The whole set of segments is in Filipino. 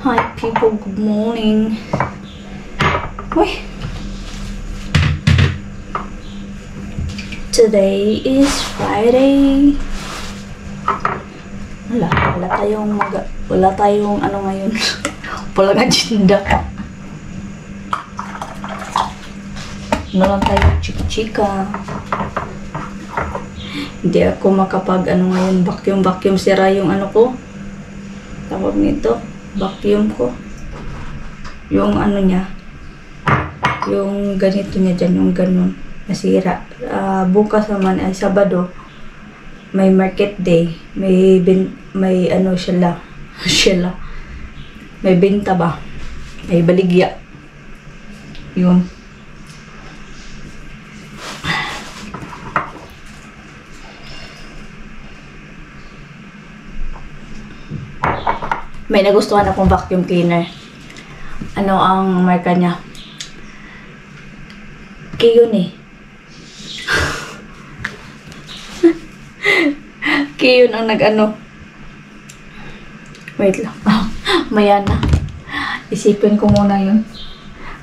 Hi people, good morning. Uy. Today is Friday. Wala tayong ano ngayon. Walang agenda. Ano lang tayo, chika-chika. Hindi ako makapag ano ngayon, vacuum sira yung ano ko. Tawag nito, vacuum ko. Yung ano niya, yung ganito niya dyan, yung ganun, nasira. Bukas naman ay Sabado, may market day, may ano sila, may benta ba, may baligya. Yun. May nagustuhan akong vacuum cleaner. Ano ang marka niya? Kiyon eh. Kiyon ang nag-ano. Wait lang. Mayana. Isipin ko muna yun.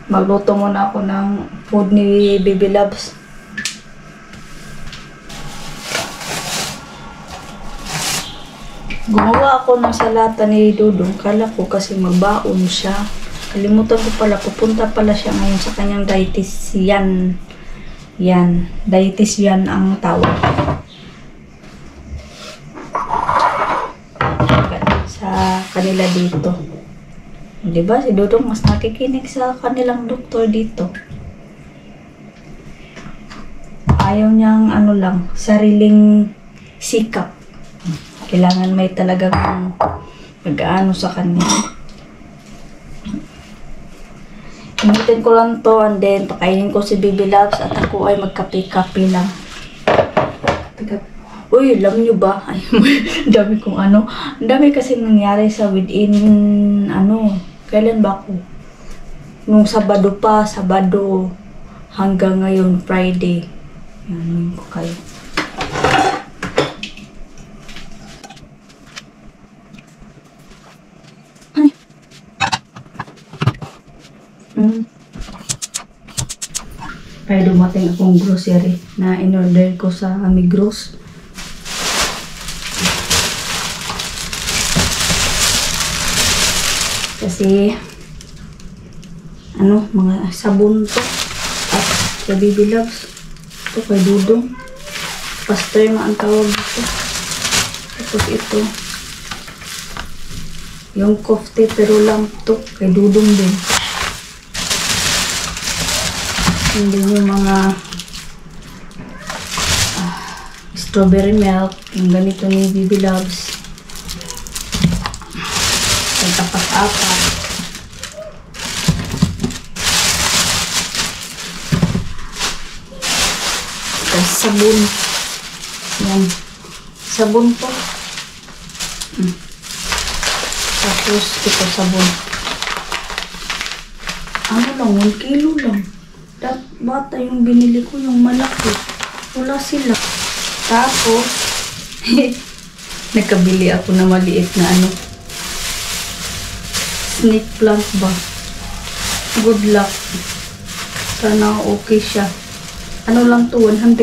Magluto muna ako ng food ni Baby Loves. Gumawa ako ng salata ni Dudong. Kala ko kasi magbaon siya. Kalimutan ko pala. Pupunta pala siya ngayon sa kanyang dietitian. Yan. Dietitian ang tawag. Sa kanila dito. Diba? Si Dudong mas nakikinig sa kanilang doktor dito. Ayaw niyang ano lang. Sariling sikap. Kailangan may talagang mag-ano sa kanya. Initin ko lang to and then pakainin ko si Baby Loves at ako ay magkape-kape lang. Uy, alam nyo ba? Ay, dami kong ano. Ang dami kasi nangyari sa within, ano, kailan ba ako? Nung Sabado hanggang ngayon, Friday. Yan, ko kayo. Kaya dumating akong grocery na in-order ko sa Migros. Kasi ano, mga sabon to at sa Baby Loves ito kay Dudong pastor na ang tawag dito. Tapos ito yung kofte pero lang to kay Dudong din. Hindi yung mga strawberry milk, yung ganito ni Baby Loves. Tapas-apat. Tapos sabon. Yan. Sabon po. Tapos ito sabon. Ano lang, 1 kilo lang. Bata yung binili ko, yung malaki. Wala sila. Tapos, nakabili ako na maliit na ano. Snake plant ba? Good luck. Sana okay siya. Ano lang to? 110.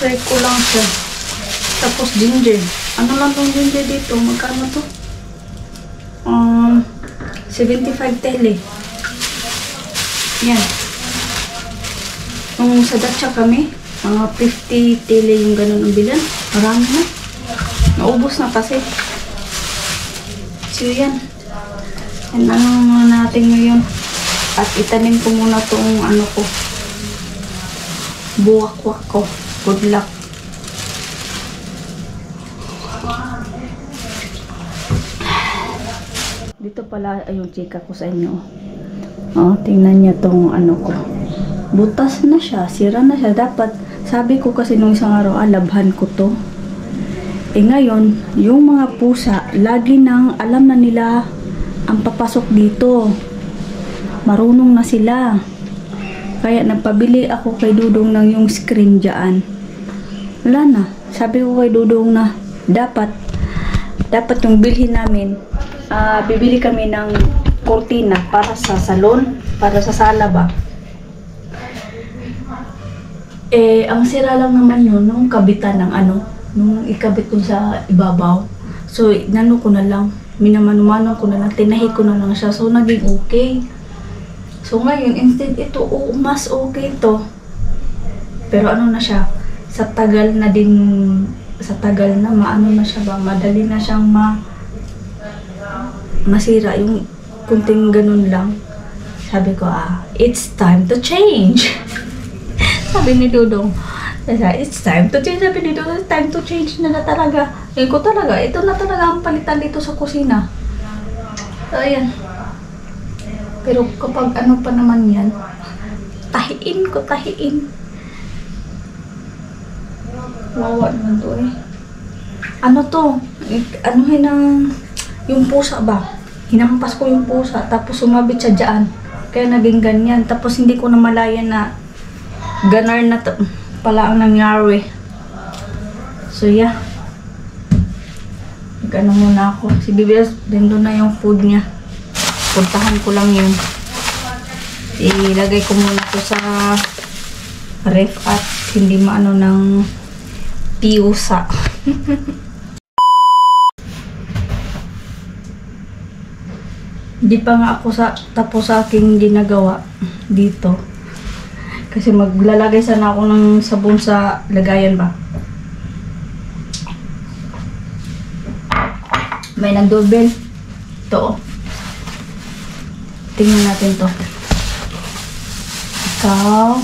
Try ko lang siya. Tapos ginger. Ano lang tong ginger dito? Magkano to? 75 tele. Yan. Nung sa Dacha kami, mga 50 tele yung ganun ang bilan. Marami na. Naubos na kasi. So yan. Yan ano muna natin ngayon. At itanim ko muna tong ano ko. Buwak-wak ko. Good luck. Dito pala ay yung chika ko sa inyo. Oh, tingnan niya tong ano ko. Butas na siya, sira na siya. Dapat, sabi ko kasi nung isang araw, labhan ko to. Ngayon, yung mga pusa, lagi nang alam na nila ang papasok dito. Marunong na sila. Kaya nagpabili ako kay Dudong ng yung screen dyan. wala na. Sabi ko kay Dudong na dapat yung bilhin namin, bibili kami ng kurtina para sa salon, para sa sala ba. Eh, ang sira lang naman yun, nung kabitan ng nung ikabit ko sa ibabaw. So, nano ko na lang, minamanumanan ko na lang, tinahi ko na lang siya. So, naging okay. So, ngayon, instead ito, mas okay to. Pero ano na siya, sa tagal na maano na siya ba, madali na siyang masira yung kunting ganun lang. Sabi ko, it's time to change. Sabi ni Dudong, it's time to change. Sabi ni Dudong, it's time to change na talaga. Eh ko talaga, ito na talaga ang palitan dito sa kusina. So, ayan. Pero kapag ano pa naman yan, tahiin. Wawa naman to eh. Ano to? Anuhin ng yung pusa ba? Hinampas ko yung pusa, tapos sumabit siya dyan. Kaya naging ganyan. Tapos hindi ko na malaya na ganar na pala ang nangyari. So yeah. Gano muna ako. Si BBS, din doon na yung food niya. Puntahan ko lang yun. Ilagay ko muna to sa ref at hindi maano ng piusa. Hindi pa nga ako tapos sa aking ginagawa dito. Kasi maglalagay sana ako ng sabon sa lagayan ba. May nag-doorbell. Ito. Tingnan natin to. Ikaw.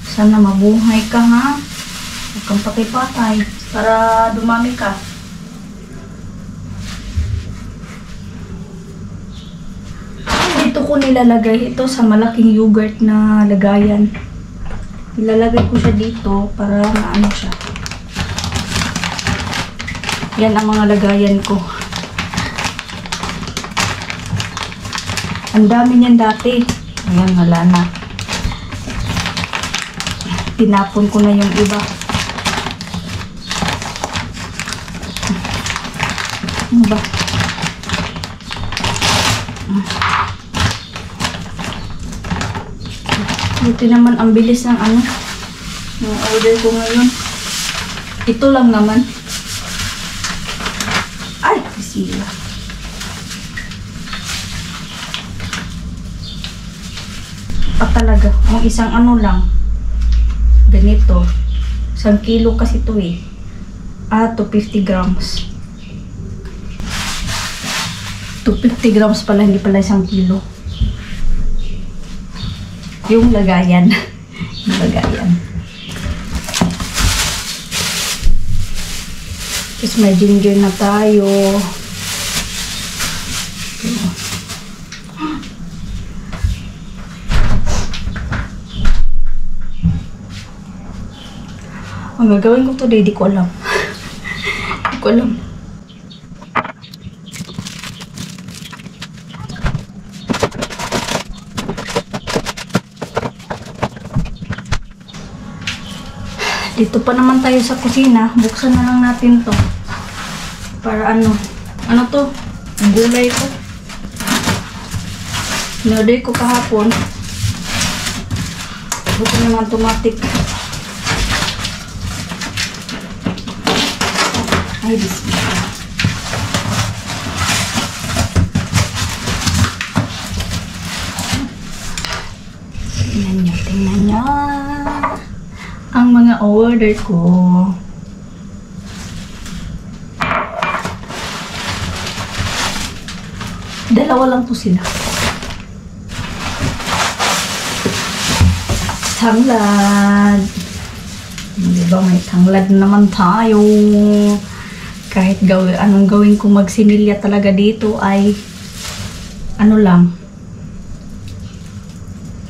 Sana mabuhay ka ha. Huwag kang pakipatay para dumami ka. Dito ko nilalagay ito sa malaking yogurt na lagayan. Nilalagay ko siya dito para maano siya. Yan ang mga lagayan ko. Ang dami niyan dati. Ayan, wala na. Tinapon ko na yung iba. Ano ba? Buti naman ang bilis ng yung order ko ngayon. Ito lang naman. Ay, bisila. Talaga, ang isang lang. Ganito. 1 kilo kasi ito eh. 250 grams. 250 grams pala, hindi pala 1 kilo. Yung lagayan. Yung lagayan. Tapos may ginger na tayo. Ang gagawin ko today, di ko alam. Di ko alam. Dito pa naman tayo sa kusina. Buksan na lang natin to. Para ano to? Ang gulay ko. Nilagay ko kahapon. Buti naman automatic. Ay, bismillah. Tingnan nyo. Ang mga order ko. Dalawa lang po sila. Tanglad. Diba may tanglad naman tayo. Kahit anong gawin ko magsinilya talaga dito ay lang.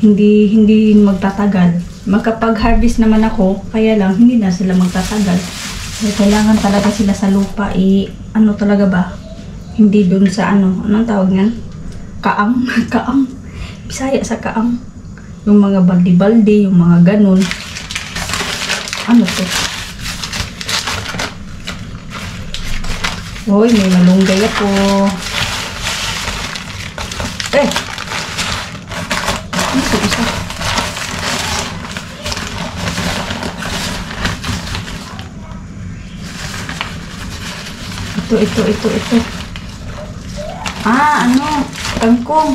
Hindi magtatagal. Magkapag-harvest naman ako, kaya lang hindi na sila magtatagal. Kaya kailangan talaga sila sa lupa talaga ba? Hindi dun sa anong tawag niyan? Kaang. Kaang. Bisaya sa kaang. Yung mga baldi-baldi, yung mga ganun. Ano to? Uy, may malunggay ako. Ano ito isa? Ito. Ano? Kangkong.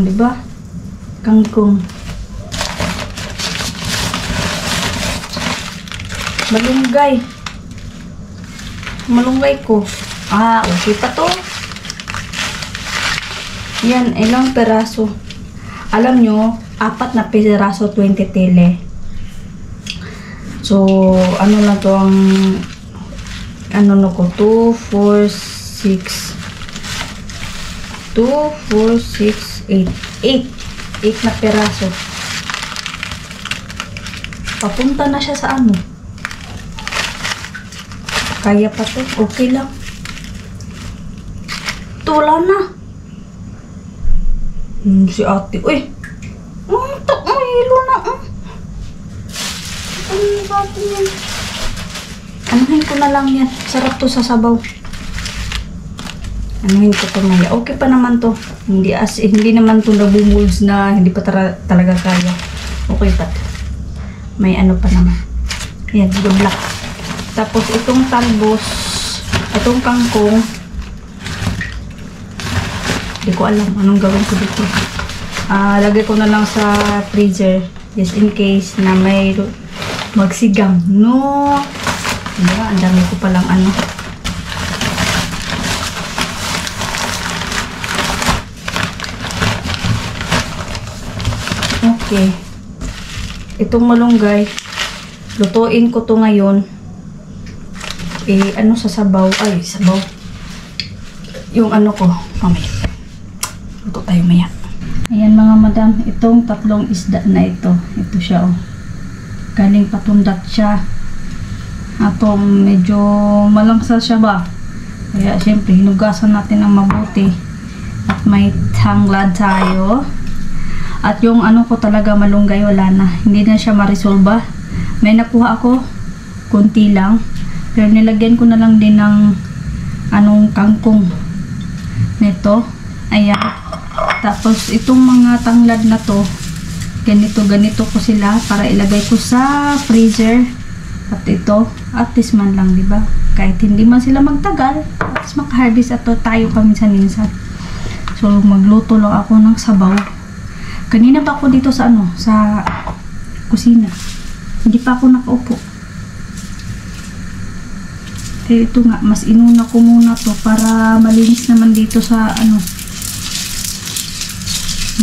Diba? Kangkong. Malunggay ko. Okay pa to. Yan, ilang peraso. Alam nyo, 4 na peraso, 20 tele. So, ano na to ang ano na ko, 2, 4, 6 8 na peraso. Papunta na siya sa ano. Kaya pa to, okay lang. Tula na. Si ate, uy. Hilo na. Ano ba ito yan? Anuhin ko na lang yan. Sarap to sa sabaw. Anuhin ko to maya. Okay pa naman to. Hindi naman to nabumulds na hindi pa talaga kaya. Okay pa to. May ano pa naman. Ayan, good luck. Tapos itong talbos, itong kangkong, hindi ko alam anong gawin ko dito. Lagay ko na lang sa freezer just in case na may magsigang. No! Diba? Ang dami ko palang ano. Okay. Itong malunggay, lutuin ko to ngayon. Ano sa sabaw? Ay, sabaw. Yung ano ko, mamaya. Luto tayo maya. Ayan mga madam, itong 3 isda na ito. Ito siya oh. Galing patundat siya. Atong medyo malangsa siya ba? Kaya syempre, hinugasan natin ng mabuti. At may tanglad tayo. At yung ano ko talaga malunggay, wala na. Hindi na siya ma-resolve. May nakuha ako, kunti lang. Pero nilagyan ko na lang din ng anong kangkong nito. Ayan. Tapos itong mga tanglad na to, ganito ko sila para ilagay ko sa freezer. At ito, at least man lang, diba? Kahit hindi man sila magtagal, at least makaharvest at tayo paminsan-minsan. So magluto lang ako ng sabaw. Kanina pa ako dito sa ano, sa kusina. Hindi pa ako nakaupo. Kaya ito nga, mas inuna ko muna to para malinis naman dito sa ano.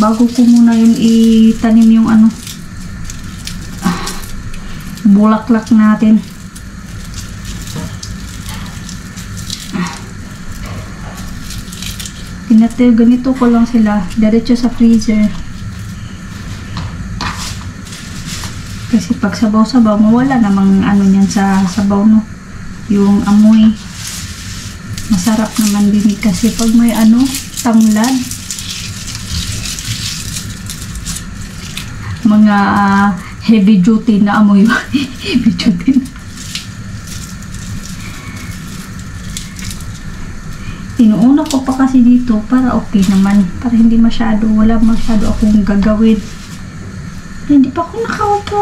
Bago ko muna yun itanim yung ano, bulaklak natin. Ganito ko lang sila, diretso sa freezer. Kasi pag sabaw-sabaw, mawala namang ano niyan sa sabaw, no? Yung amoy. Masarap naman din kasi pag may ano, tanglad. Mga heavy duty na amoy. Heavy duty na. Inuuna ko pa kasi dito para okay naman. Para hindi masyado, wala masyado akong gagawin. Hindi pa ako nakaupo.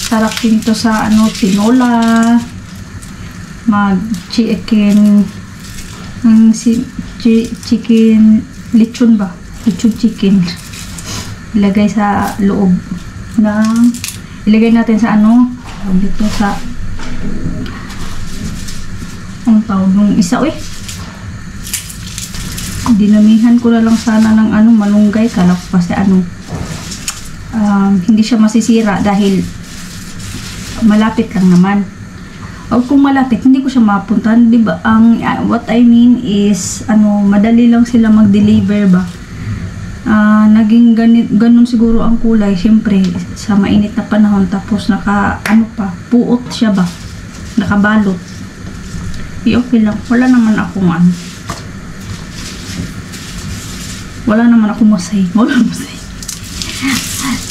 Sarap din to sa ano, tinola, mag-chicken, chicken, lechon ba? Lechon chicken. Ilagay sa loob ng, ilagay natin sa ano, dito sa, ang tawag nung isa, dinamihan ko na lang sana ng ano, malunggay. Kala ko kasi ano, hindi siya masisira dahil malapit lang naman. O kung malapit, hindi ko siya mapuntahan, di ba? Ang what I mean is ano, madali lang sila mag-deliver ba. Naging ganun siguro ang kulay, syempre sa mainit na panahon, tapos naka ano pa, puot siya ba, nakabalot. Okay lang, wala naman akong ano. Wala naman ako masay. Wala masay.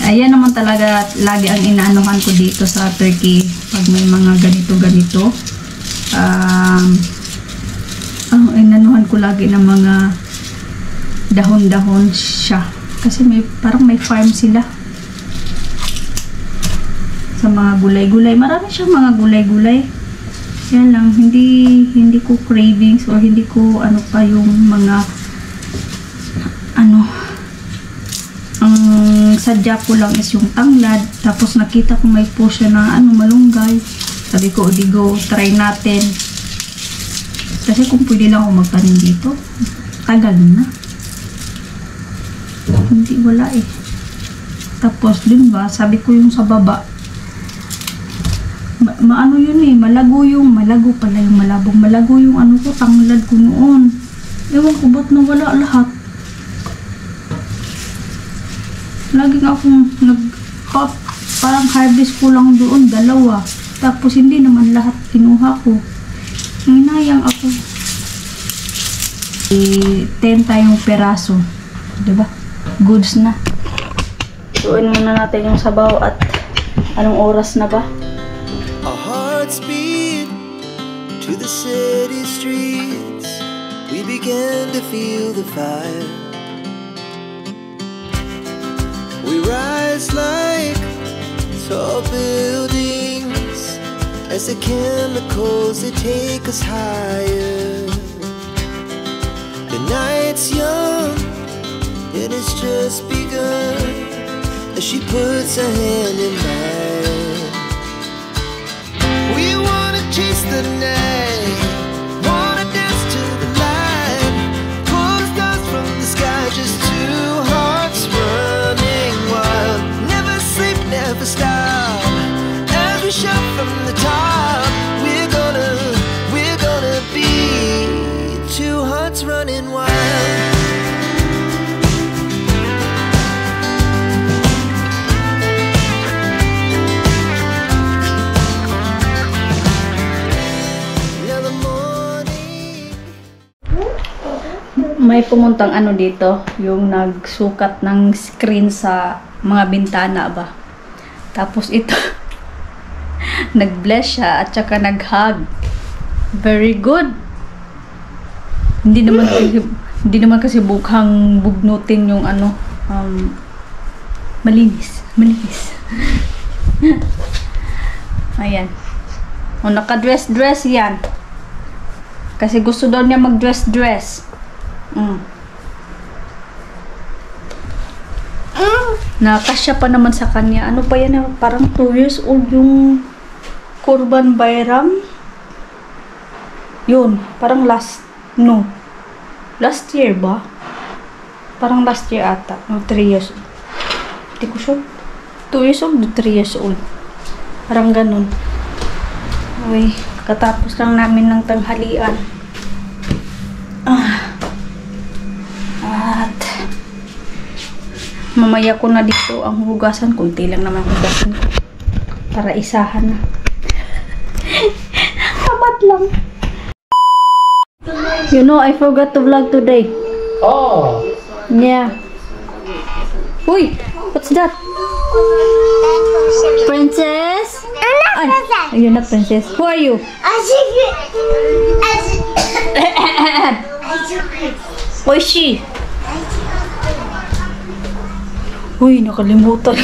Ayan naman talaga lagi ang inaanuhan ko dito sa Turkey pag may mga ganito-ganito. Inanuhan ko lagi ng mga dahon-dahon siya. Kasi parang may farm sila. Sa mga gulay-gulay. Marami siyang mga gulay-gulay. Yan lang. Hindi ko cravings or hindi ko ano pa yung mga ang sadya ko lang is yung tanglad. Tapos nakita ko may po siya na malunggay. Sabi ko, di go, try natin. Kasi kung pwede lang ako magtanim dito, tagal na. Hindi, wala eh. Tapos dun ba, sabi ko yung sa baba, maano yun eh, malago pala yung malabong. Malago yung ko, tanglad ko noon. Ewan ko ba't nawala lahat. Lagi nga akong parang harvest ko lang doon, 2. Tapos hindi naman lahat kinuha ko. Hinayang ako. 10 tayong peraso. Diba? Goods na. Tuin muna natin yung sabaw at anong oras na ba? Our hearts beat to the city streets. We began to feel the fire. We rise like tall buildings as the chemicals that take us higher. The night's young and it's just begun as she puts her hand in mine. We wanna chase the night, wanna dance to the light, pull the stars from the sky, just 2 hearts running wild. Never sleep, never stop, as we shout from the top. We're gonna be 2 hearts running wild. May pumuntang dito, yung nagsukat ng screen sa mga bintana ba. Tapos ito, nag-bless siya at saka nag-hug. Very good. Hindi naman kasi bukhang bugnutin yung malinis. Ayan. O, naka-dress yan. Kasi gusto daw niya mag-dress. Nakasya pa naman sa kanya. Ano pa yan? Parang 2 years old yung Kurban Bayram. Yun. Parang last year ba? Parang last year ata. 3 years old. Hindi ko sure. 2 years old, 3 years old. Parang ganun. Okay. Katapos lang namin ng tanghalian. At mamaya ko na dito ang hugasan. Kunti lang naman hugasan ko. Para isahan na. Tapat lang. You know, I forgot to vlog today. Oh. Yeah. Uy, what's that? Princess? I'm not princess. You're not princess. Who are you? Who is she? Uy, nakalimutan.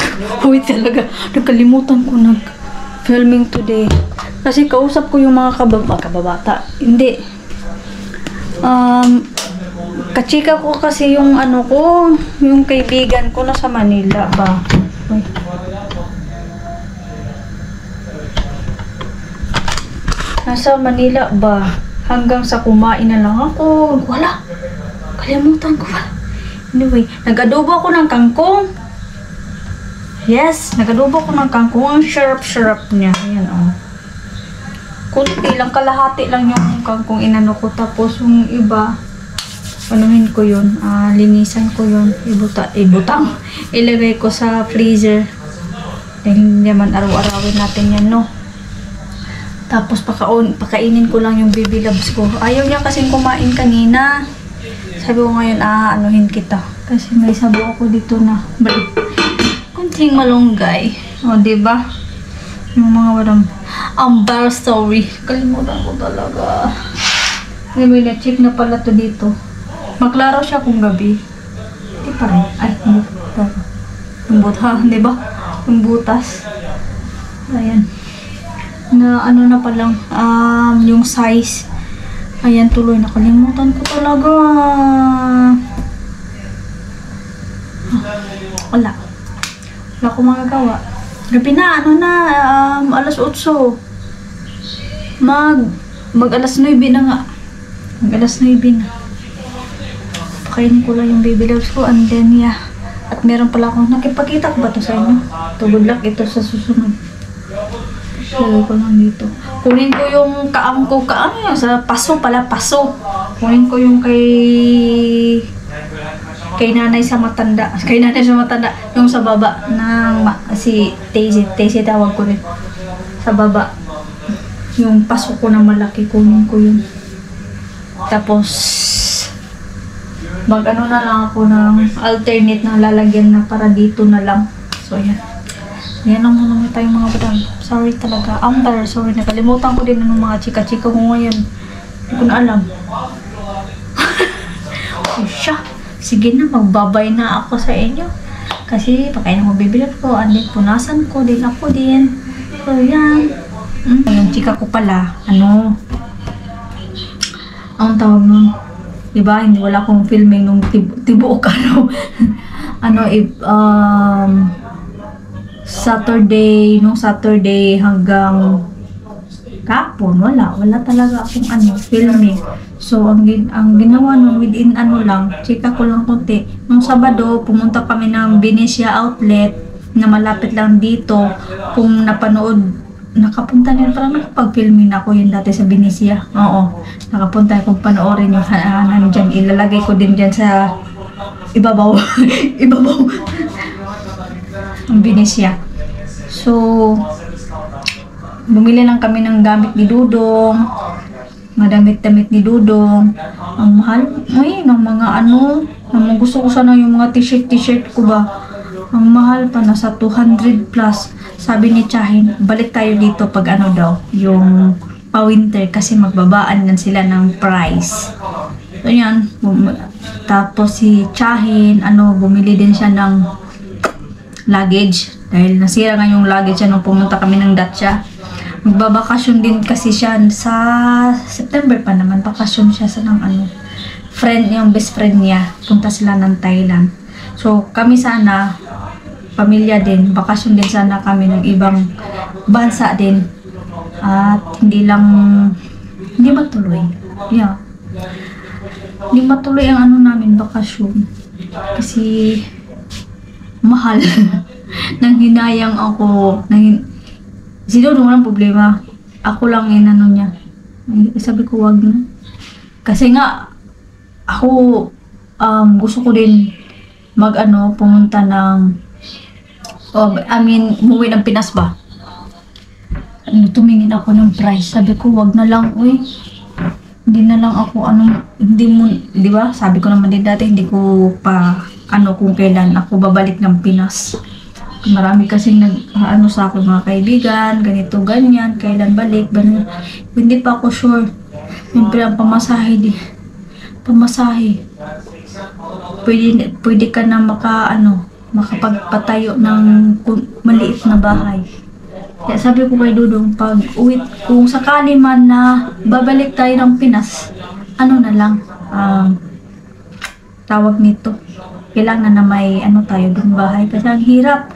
Uy, talaga. Nakalimutan ko nag-filming today. Kasi kausap ko yung mga kababata. Hindi. Kachika ko kasi yung yung kaibigan ko nasa Manila ba. Uy. Nasa Manila ba? Hanggang sa kumain na lang ako. Wala. Kalimutan ko ba? Anyway, nag-adobo ako ng kangkong. Yes, nag-adobo ako ng kangkong. Ang syrup niya. Ayan, kunti lang, kalahati lang yung kangkong inano ko. Tapos yung iba, anuhin ko yun. Linisan ko yun. Ibutang. Ilagay ko sa freezer. Dahil hindi naman araw-arawin natin yan, no? Tapos pakainin ko lang yung baby loves ko. Ayaw niya kasing kumain kanina. Sabi ko ngayon, anuhin kita. Kasi may sabo ako dito na balik. Kunting malunggay. O, diba? Yung mga walang amber story. Kalimutan ko talaga. Anyway, na-check na pala to dito. Maklaro siya kung gabi. Hindi pa rin. Ay, hindi pa. Yung buta, diba? Yung butas. Ayan. Na ano na palang, yung size. Ayan, tuloy. Nakalimutan ko talaga. Wala. Wala ko magagawa. Gabi na, ano na, alas 8. Mag alas 9 na nga. Mag alas 9 na. Pakainin ko lang yung baby loves ko and then yeah. At meron pala akong nakipagkita ko ba ito sa inyo? Ito, good luck ito sa susunod. Lagay ko lang dito. Kunin ko yung kaang ko, sa paso pala, paso. Kunin ko yung kay nanay sa matanda. Kay nanay sa matanda. Yung sa baba ng si Daisy tawag ko rin. Sa baba. Yung paso ko na malaki, kunin ko yun. Tapos, mag-ano na lang ako ng alternate na lalagyan na para dito na lang. So, yan. Yan lang muna tayong mga badang. Sorry talaga. Amber, sorry. Nakalimutan ko din ng mga chika-chika ko ngayon. Hindi ko na alam. Oh, siya. Sige na, magbabay na ako sa inyo. Kasi, pakain ako bibilad ko. And then, punasan ko din ako din. So, yan. Yung chika ko pala, ano, ang tawag nun, diba, hindi wala akong filming nung tibuok, Saturday hanggang kapon, wala talaga akong filming. So, ang ginawa nun, within lang, chika ko lang konti. Nung Sabado, pumunta kami ng Benicia Outlet, na malapit lang dito. Kung nakapunta niyo, parang nakapag-filming na ako yun dati sa Benicia. Oo, nakapunta kung panoorin yung dyan. Ilalagay ko din dyan sa ibabaw. Ibabaw. Ang Benicia. So, bumili lang kami ng gamit ni Dudong. Madamit-damit ni Dudong. Ang mahal. Ay, ng mga gusto ko sana yung mga t-shirt ko ba. Ang mahal pa, nasa 200 plus. Sabi ni Chahin, balik tayo dito pag yung pa-winter kasi magbabaan yan sila ng price. So yan, tapos si Chahin, bumili din siya ng luggage. Dahil nasira nga yung luggage nung pumunta kami ng Dacia. Magbabakasyon din kasi siya sa September pa naman. Bakasyon siya sa friend, yung best friend niya. Punta sila ng Thailand. So kami sana, pamilya din, bakasyon din sana kami ng ibang bansa din. At hindi matuloy. Yeah. Hindi matuloy ang namin, bakasyon. Kasi mahal. Nang hinayang ako, sino walang problema. Ako lang niya. Sabi ko, wag na. Kasi nga, ako, gusto ko din pumunta ng umuwi ng Pinas ba? Tumingin ako ng price. Sabi ko, wag na lang, hindi na lang ako, di ba? Sabi ko naman din dati, hindi ko pa, kung kailan ako babalik ng Pinas. Marami kasing sa akin mga kaibigan, ganito, ganyan, kailan balik, hindi pa ako sure. Siyempre, ang pamasahe. Pwede ka na makapagpatayo ng maliit na bahay. Kaya sabi ko kay Dudong, kung sakali man na babalik tayo ng Pinas, na lang, tawag nito, kailangan na may tayo doon bahay. Kasi ang hirap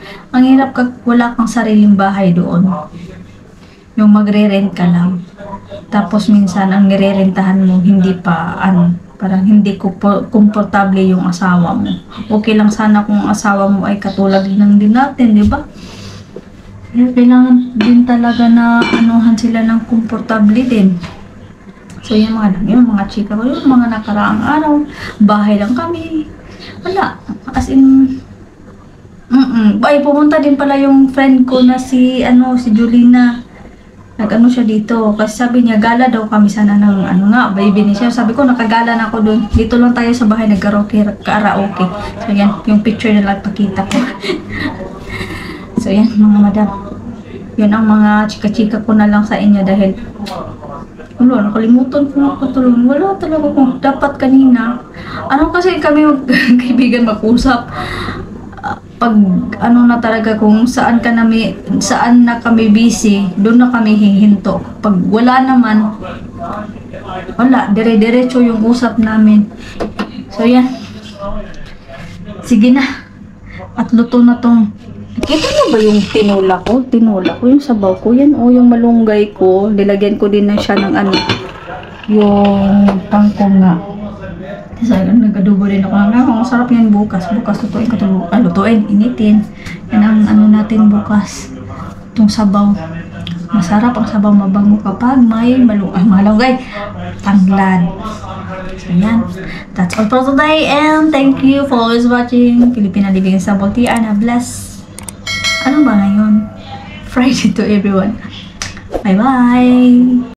wala kang sariling bahay doon. Yung magre-rent ka lang. Tapos minsan ang nire-rentahan mo, hindi pa, parang hindi komportable yung asawa mo. Okay lang sana kung asawa mo ay katulad din natin, di ba? Kailangan din talaga na sila ng komportable din. So yung mga chika ko, yung mga nakaraang araw, bahay lang kami. Wala. As in, ay pumunta din pala yung friend ko na si Julina. nag-ano siya dito. Kasi sabi niya, gala daw kami sana ng ano nga, baby ni siya. Sabi ko, nakagala na ako doon. Dito lang tayo sa bahay, nag-karaoke. So yan, yung picture na lang pakita ko. So yan, mga madam. Yun ang mga chika-chika ko na lang sa inyo dahil wala, nakalimutan ko na patulong. Wala talaga kung dapat kanina. Ano kasi kami kaibigan mag-usap. Pag ano na talaga kung saan na kami busy, doon na kami hihinto. Pag wala naman, wala, dire-diretso yung usap namin. So yan. Sige na. At luto na tong. Kita mo ba yung tinula ko? Tinula ko yung sabaw ko. Yan o, yung malunggay ko. Nilagyan ko din na siya ng ano, yung tangkong nga. Kasi nag-adobo din ako. Ang sarap yan bukas. Bukas lutuin ko ito. Lutuin, initin. Yan ang ano natin bukas. Itong sabaw. Masarap ang sabaw, mabango kapag may malunggay. Tanglad. So yan. That's all for today. And thank you for always watching Filipina Living Example TR na bless. Ano ba ngayon? Friday to everyone. Bye-bye!